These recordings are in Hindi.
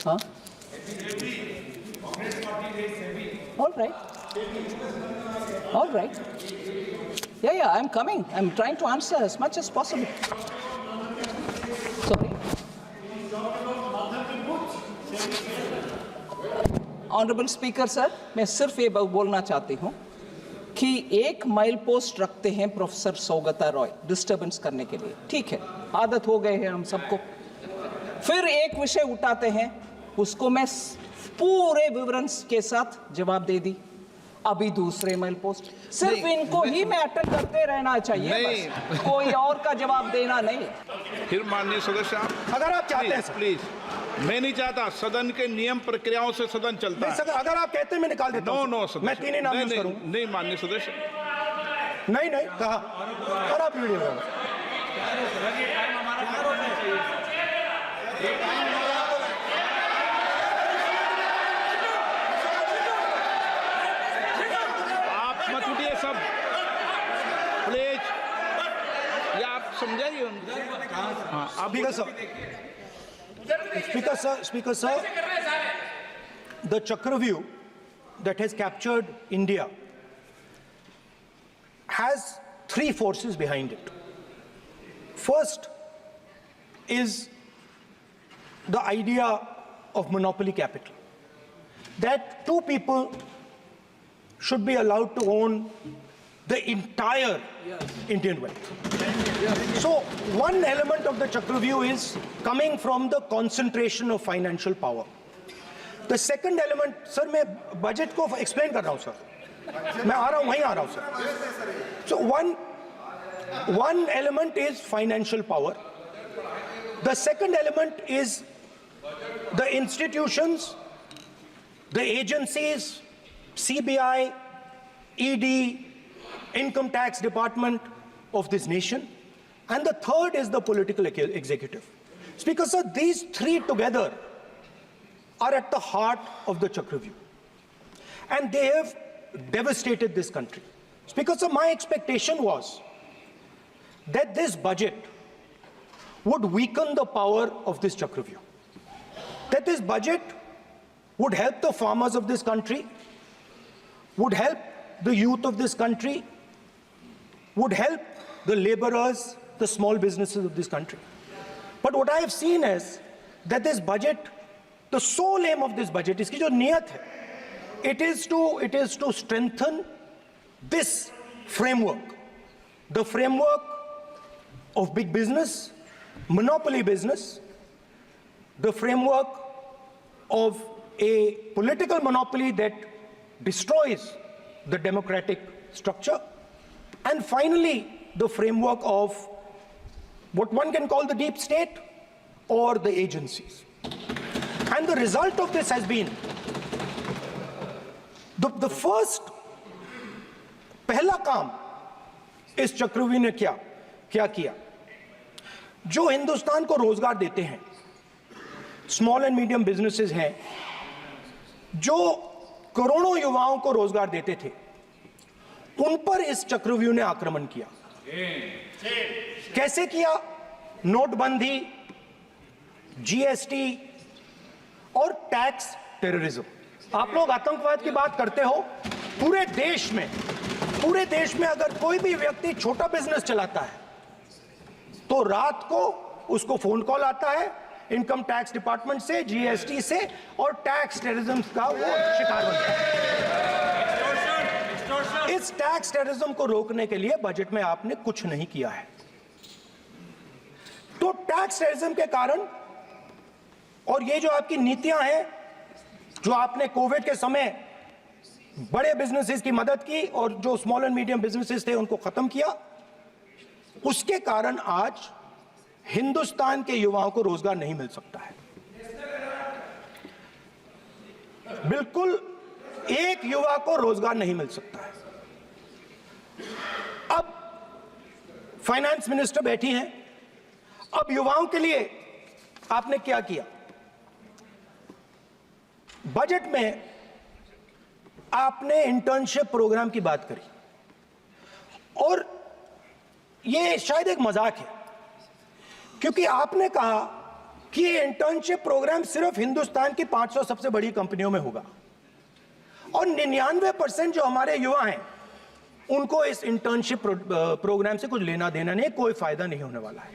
Huh? All right. All right. Yeah, I'm coming. I'm trying to answer as much as possible. Sorry. Honourable speaker sir, मैं सिर्फ ये बोलना चाहती हूँ कि एक माइल पोस्ट रखते हैं प्रोफेसर सौगता रॉय डिस्टर्बेंस करने के लिए, ठीक है, आदत हो गए हैं हम सबको। फिर एक विषय उठाते हैं, उसको मैं पूरे विवरण के साथ जवाब दे दी। अभी दूसरे माइल पोस्ट, सिर्फ इनको ही मैं अटेंड करते रहना चाहिए, बस कोई और का जवाब देना नहीं। फिर माननीय सदस्य, अगर आप चाहते हैं प्लीज, मैं नहीं चाहता, सदन के नियम प्रक्रियाओं से सदन चलता है। अगर आप कहते हैं मैं निकाल देता हूं। नो सदस्य, मैं तीन ही नाम यूज करूं। नहीं माननीय सदस्य, नहीं कहा, और आप वीडियो आप मत उठिए सब, प्लीज, या आप समझाइए उनको। हाँ, आप Speaker sir, the Chakravyuh that has captured India has three forces behind it. First is the idea of monopoly capital, that two people should be allowed to own the entire Indian wealth. So one element of the Chakravyuh is coming from the concentration of financial power. The second element, sir, मैं budget को explain कर रहा हूँ sir, मैं आ रहा हूँ, वहीं आ रहा हूँ sir. So one element is financial power. The second element is the institutions, the agencies, CBI, ED, Income Tax Department of this nation, and the third is the political executive. Speaker sir, these three together are at the heart of the Chakravyuh, and they have devastated this country. Speaker sir, my expectation was that this budget would weaken the power of this Chakravyuh, that this budget would help the farmers of this country, would help the youth of this country, would help the laborers, the small businesses of this country. But what I have seen is that this budget, the sole aim of this budget, iski jo niyat hai, it is to strengthen this framework, the framework of big business, monopoly business, the framework of a political monopoly that destroys the democratic structure, and finally the framework of what one can call the deep state or the agencies. And the result of this has been the first पहला काम इस चक्रव्यूह ने क्या किया, जो हिंदुस्तान को रोजगार देते हैं, स्मॉल एंड मीडियम बिजनेसेस हैं, जो करोड़ों युवाओं को रोजगार देते थे, उन पर इस चक्रव्यूह ने आक्रमण किया। कैसे किया? नोटबंदी, जीएसटी और टैक्स टेररिज्म। आप लोग आतंकवाद की बात करते हो, पूरे देश में अगर कोई भी व्यक्ति छोटा बिजनेस चलाता है तो रात को उसको फोन कॉल आता है इनकम टैक्स डिपार्टमेंट से, जीएसटी से, और टैक्स टेररिज्म का वो शिकार बनता है। इस टैक्स टेररिज्म को रोकने के लिए बजट में आपने कुछ नहीं किया है। तो टैक्स टेररिज्म के कारण और ये जो आपकी नीतियां हैं, जो आपने कोविड के समय बड़े बिजनेसेस की मदद की और जो स्मॉल एंड मीडियम बिजनेसेस थे उनको खत्म किया, उसके कारण आज हिंदुस्तान के युवाओं को रोजगार नहीं मिल सकता है। बिल्कुल एक युवा को रोजगार नहीं मिल सकता है। अब फाइनेंस मिनिस्टर बैठी हैं, अब युवाओं के लिए आपने क्या किया? बजट में आपने इंटर्नशिप प्रोग्राम की बात करी और यह शायद एक मजाक है, क्योंकि आपने कहा कि ये इंटर्नशिप प्रोग्राम सिर्फ हिंदुस्तान की 500 सबसे बड़ी कंपनियों में होगा और 99% जो हमारे युवा हैं उनको इस इंटर्नशिप प्रोग्राम से कुछ लेना देना नहीं, कोई फायदा नहीं होने वाला है।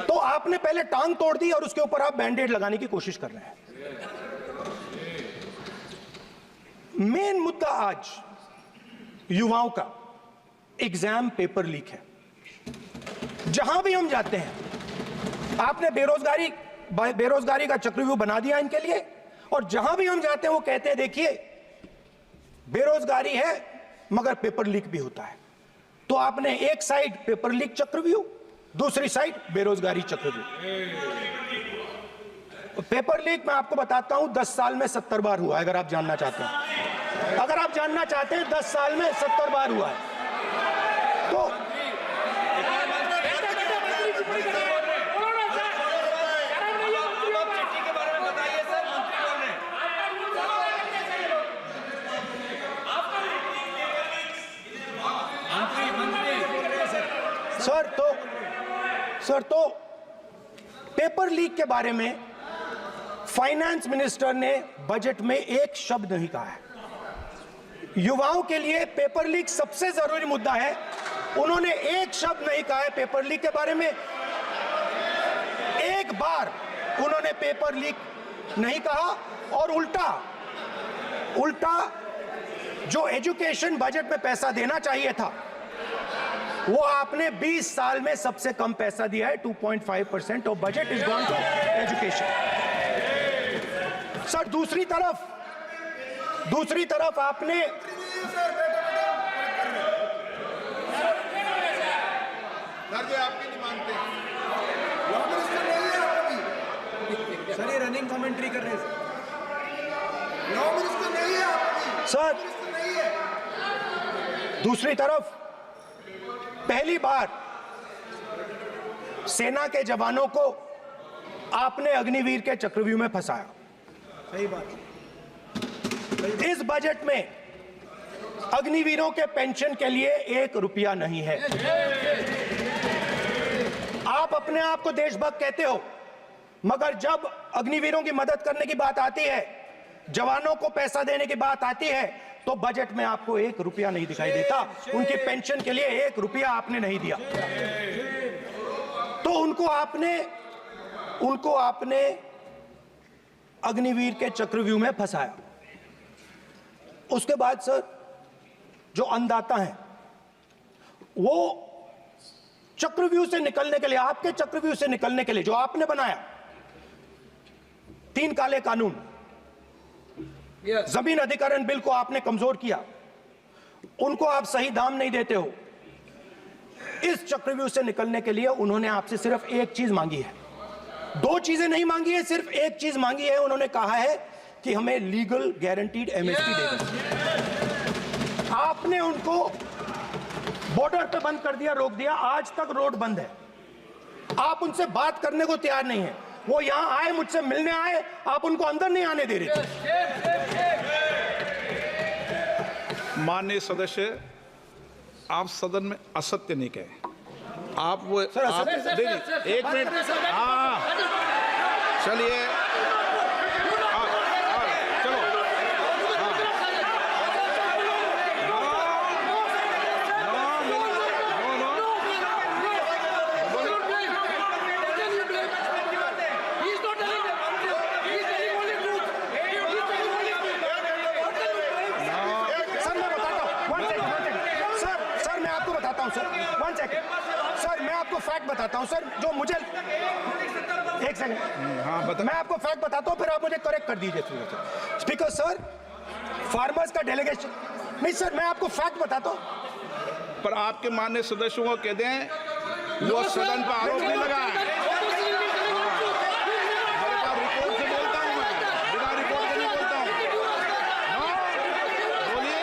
तो आपने पहले टांग तोड़ दी और उसके ऊपर आप बैंडेड लगाने की कोशिश कर रहे हैं। मेन मुद्दा आज युवाओं का एग्जाम पेपर लीक है। जहां भी हम जाते हैं आपने बेरोजगारी का चक्रव्यूह बना दिया इनके लिए, और जहां भी हम जाते हैं वो कहते हैं देखिए बेरोजगारी है मगर पेपर लीक भी होता है। तो आपने एक साइड पेपर लीक चक्रव्यूह, दूसरी साइड बेरोजगारी चक्रव्यूह। पेपर लीक मैं आपको बताता हूं 10 साल में 70 बार हुआ है। अगर आप जानना चाहते हैं, 10 साल में 70 बार हुआ है। तो सर तो पेपर लीक के बारे में फाइनेंस मिनिस्टर ने बजट में एक शब्द नहीं कहा है। युवाओं के लिए पेपर लीक सबसे जरूरी मुद्दा है, उन्होंने एक शब्द नहीं कहा है पेपर लीक के बारे में। एक बार उन्होंने पेपर लीक नहीं कहा और उल्टा जो एजुकेशन बजट में पैसा देना चाहिए था वो आपने 20 साल में सबसे कम पैसा दिया है। 2.5% of budget is gone to education. Sir दूसरी तरफ आपने आपकी नहीं मानते सर, ये रनिंग कमेंट्री कर रहे हैं सर। दूसरी तरफ पहली बार सेना के जवानों को आपने अग्निवीर के चक्रव्यूह में फंसाया। सही बात। इस बजट में अग्निवीरों के पेंशन के लिए 1 रुपया नहीं है। आप अपने आप को देशभक्त कहते हो, मगर जब अग्निवीरों की मदद करने की बात आती है, जवानों को पैसा देने की बात आती है, तो बजट में आपको 1 रुपया नहीं दिखाई देता। उनकी पेंशन के लिए 1 रुपया आपने नहीं दिया। तो उनको आपने अग्निवीर के चक्रव्यूह में फंसाया। उसके बाद सर जो अन्नदाता हैं वो चक्रव्यूह से निकलने के लिए, आपके चक्रव्यूह से निकलने के लिए जो आपने बनाया 3 काले कानून, जमीन अधिग्रहण बिल को आपने कमजोर किया, उनको आप सही दाम नहीं देते हो। इस चक्रव्यूह से निकलने के लिए उन्होंने आपसे सिर्फ एक चीज मांगी है, 2 चीजें नहीं मांगी है, सिर्फ एक चीज मांगी है। उन्होंने कहा है कि हमें लीगल गारंटीड एमएसपी देना। आपने उनको बॉर्डर पे बंद कर दिया, रोक दिया, आज तक रोड बंद है। आप उनसे बात करने को तैयार नहीं है। वो यहां आए, मुझसे मिलने आए, आप उनको अंदर नहीं आने दे रहे। माननीय सदस्य, आप सदन में असत्य नहीं कहे। आप वो सर, आप देखिए, 1 मिनट, हाँ चलिए, चलो, सर मैं आपको फैक्ट बताता हूं सर, जो मुझे एक सेकंड, हाँ बता। मैं आपको फैक्ट बताता हूं, फिर आप मुझे करेक्ट कर दीजिए। स्पीकर सर, फार्मर्स का डेलीगेशन नहीं सर, मैं आपको फैक्ट बताता हूं। पर आपके माननीय सदस्यों को कह दें वो सदन पर आरोप नहीं लगाए। रिपोर्ट से बोलता हूं मैं, बिना रिपोर्ट के नहीं बोलता हूं। बोलिए,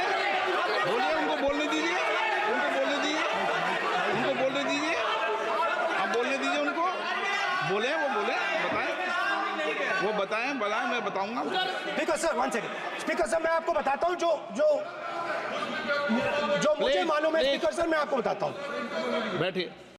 उनको बोलने दीजिए, उनको बोलने दीजिए, आप बोलने दीजिए उनको, बोले, वो बताएं, मैं बताऊंगा। Speaker sir 1 second, speaker sir मैं आपको बताता हूं जो मुझे मालूम है। स्पीकर सर मैं आपको बताता हूं, बैठिए।